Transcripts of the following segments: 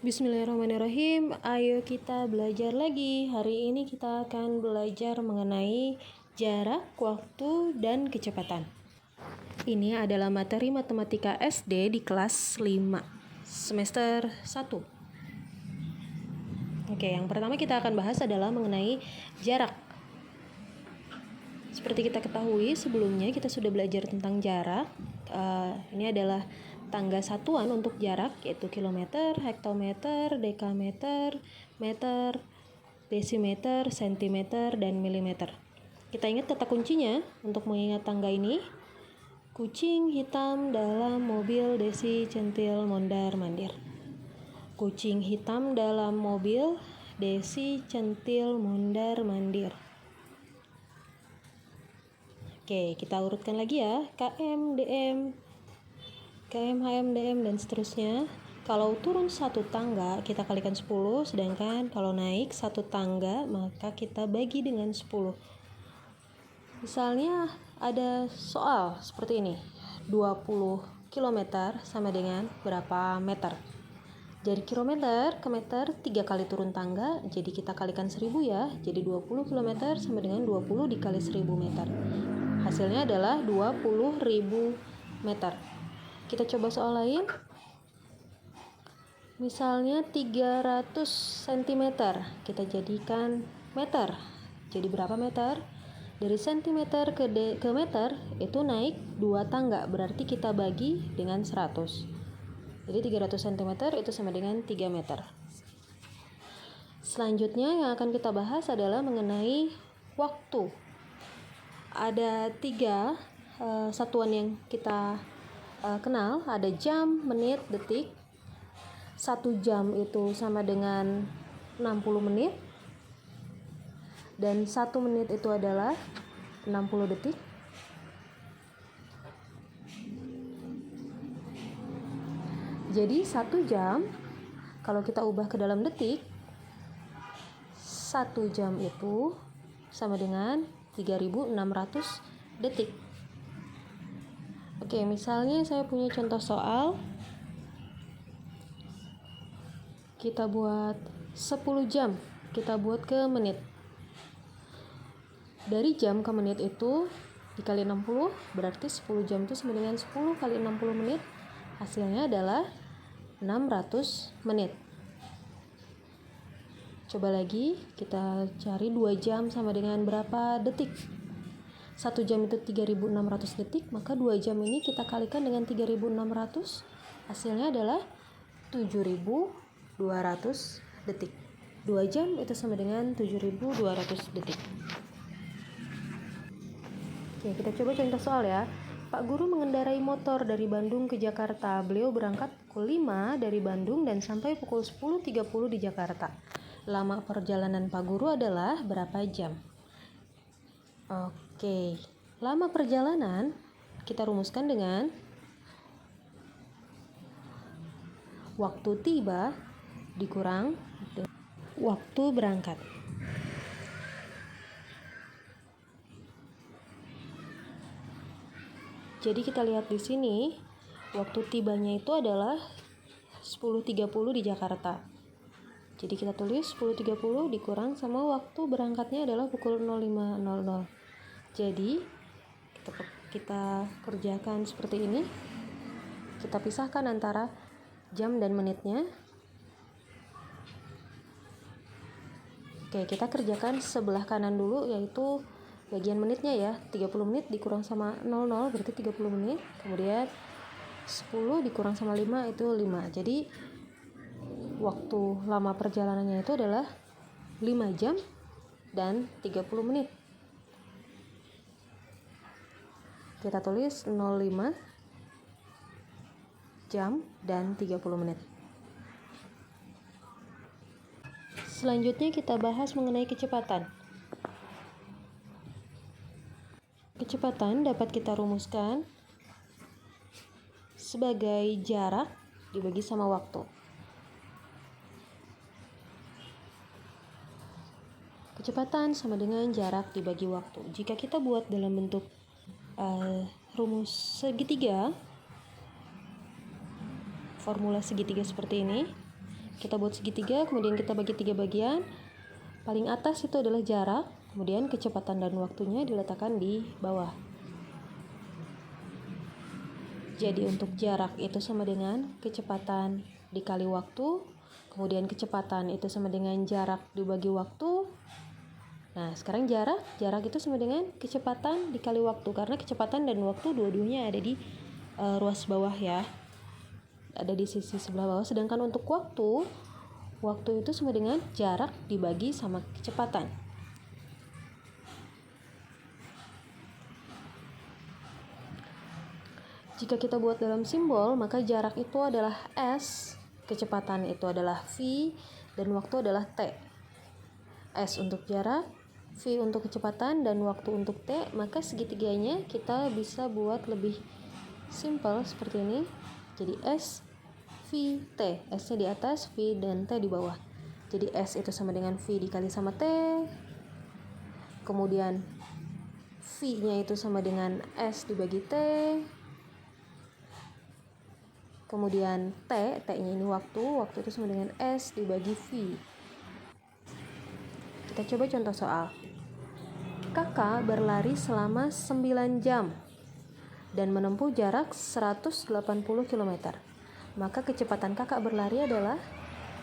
Bismillahirrahmanirrahim. Ayo kita belajar lagi. Hari ini kita akan belajar mengenai jarak, waktu, dan kecepatan. Ini adalah materi matematika SD di kelas 5, semester 1. Oke, yang pertama kita akan bahas adalah mengenai jarak. Seperti kita ketahui, sebelumnya kita sudah belajar tentang jarak. Ini adalah tangga satuan untuk jarak, yaitu kilometer, hektometer, dekameter, meter, desimeter, sentimeter, dan milimeter. Kita ingat kata kuncinya untuk mengingat tangga ini. Kucing hitam dalam mobil, desi, centil, mondar, mandir. Kucing hitam dalam mobil, desi, centil, mondar, mandir. Oke, kita urutkan lagi ya. KM, DM, KM, HM, DM, dan seterusnya. Kalau turun satu tangga, kita kalikan 10, sedangkan kalau naik satu tangga, maka kita bagi dengan 10. Misalnya ada soal seperti ini. 20 km sama dengan berapa meter? Dari kilometer ke meter 3 kali turun tangga, jadi kita kalikan 1000 ya. Jadi 20 km sama dengan 20 dikali 1000 meter. Hasilnya adalah 20.000 meter. Kita coba soal lain. Misalnya 300 cm, kita jadikan meter. Jadi berapa meter? Dari centimeter ke meter itu naik 2 tangga, berarti kita bagi dengan 100. Jadi 300 cm itu sama dengan 3 meter. Selanjutnya yang akan kita bahas adalah mengenai waktu. Ada 3 satuan yang kita kenal, ada jam, menit, detik. 1 jam itu sama dengan 60 menit. Dan 1 menit itu adalah 60 detik. Jadi 1 jam, kalau kita ubah ke dalam detik, 1 jam itu sama dengan 3.600 detik. Oke, misalnya saya punya contoh soal. Kita buat 10 jam, kita buat ke menit. Dari jam ke menit itu dikali 60, berarti 10 jam itu sama dengan 10 kali 60 menit. Hasilnya adalah 600 menit. Coba lagi, kita cari 2 jam sama dengan berapa detik. 1 jam itu 3.600 detik, maka 2 jam ini kita kalikan dengan 3.600. Hasilnya adalah 7.200 detik. 2 jam itu sama dengan 7.200 detik. Oke, kita coba contoh soal ya. Pak Guru mengendarai motor dari Bandung ke Jakarta. Beliau berangkat pukul 5 dari Bandung dan sampai pukul 10.30 di Jakarta. Lama perjalanan Pak Guru adalah berapa jam? Oke, lama perjalanan kita rumuskan dengan waktu tiba dikurang waktu berangkat. Jadi kita lihat di sini, waktu tibanya itu adalah 10.30 di Jakarta. Jadi kita tulis 10.30 dikurang sama waktu berangkatnya adalah pukul 05.00. Jadi kita kerjakan seperti ini. Kita pisahkan antara jam dan menitnya. Oke, kita kerjakan sebelah kanan dulu, yaitu bagian menitnya ya. 30 menit dikurang sama 00 berarti 30 menit. Kemudian 10 dikurang sama 5 itu 5. Jadi waktu lama perjalanannya itu adalah 5 jam dan 30 menit. Kita tulis 05 jam dan 30 menit. Selanjutnya kita bahas mengenai kecepatan. Kecepatan dapat kita rumuskan sebagai jarak dibagi sama waktu. Kecepatan sama dengan jarak dibagi waktu. Jika kita buat dalam bentuk rumus segitiga, formula segitiga seperti ini, kita buat segitiga, kemudian kita bagi 3 bagian. Paling atas itu adalah jarak, kemudian kecepatan dan waktunya diletakkan di bawah. Jadi untuk jarak itu sama dengan kecepatan dikali waktu, kemudian kecepatan itu sama dengan jarak dibagi waktu. Nah, sekarang jarak itu sama dengan kecepatan dikali waktu, karena kecepatan dan waktu dua-duanya ada di ruas bawah ya, ada di sisi sebelah bawah. Sedangkan untuk waktu itu sama dengan jarak dibagi sama kecepatan. Jika kita buat dalam simbol, maka jarak itu adalah S, kecepatan itu adalah V, dan waktu adalah T. S untuk jarak, V untuk kecepatan, dan waktu untuk T. Maka segitiganya kita bisa buat lebih simpel seperti ini. Jadi S, V, T. S-nya di atas, V dan T di bawah. Jadi S itu sama dengan V dikali sama T. Kemudian V-nya itu sama dengan S dibagi T. Kemudian T-nya ini waktu itu sama dengan S dibagi V. Kita coba contoh soal. Kakak berlari selama 9 jam dan menempuh jarak 180 km. Maka kecepatan kakak berlari adalah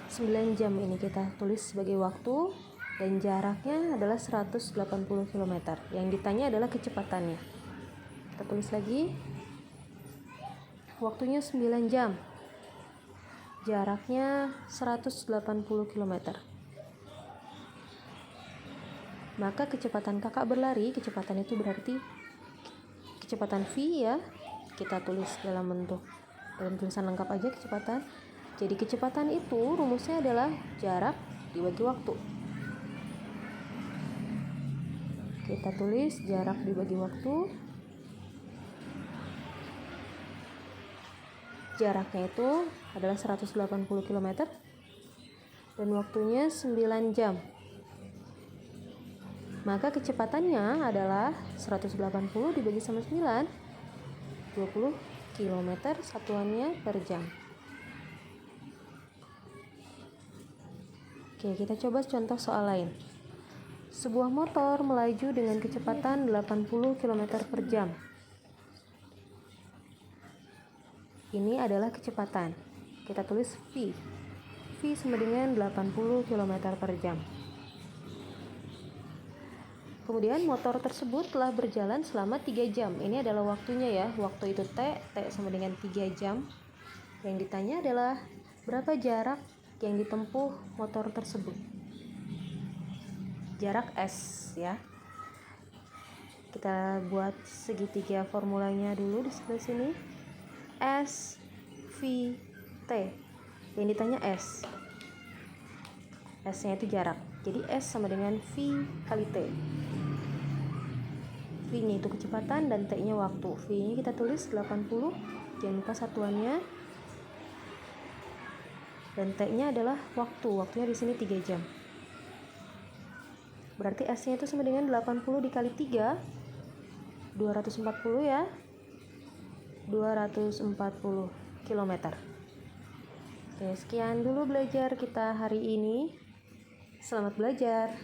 9 jam, ini kita tulis sebagai waktu, dan jaraknya adalah 180 km. Yang ditanya adalah kecepatannya. Kita tulis lagi. Waktunya 9 jam. Jaraknya 180 km. Maka kecepatan kakak berlari, kecepatan itu berarti kecepatan V ya. Kita tulis dalam tulisan lengkap aja kecepatan. Jadi kecepatan itu rumusnya adalah jarak dibagi waktu. Kita tulis jarak dibagi waktu. Jaraknya itu adalah 180 km dan waktunya 9 jam. Maka kecepatannya adalah 180 dibagi sama 9, 20 km satuannya per jam. Oke, kita coba contoh soal lain. Sebuah motor melaju dengan kecepatan 80 km per jam. Ini adalah kecepatan. Kita tulis V. V sama dengan 80 km per jam. Kemudian motor tersebut telah berjalan selama 3 jam. Ini adalah waktunya ya. Waktu itu T sama dengan 3 jam. Yang ditanya adalah berapa jarak yang ditempuh motor tersebut. Jarak S ya. Kita buat segitiga formulanya dulu di sebelah sini. S, V, T. Yang ditanya S. S-nya itu jarak. Jadi S sama dengan V kali T. V-nya itu kecepatan dan T-nya waktu. V-nya kita tulis 80, jangan lupa satuannya. Dan T-nya adalah waktu. Waktunya di sini 3 jam. Berarti S-nya itu sama dengan 80 dikali 3, 240 ya. 240 km. Oke, sekian dulu belajar kita hari ini. Selamat belajar.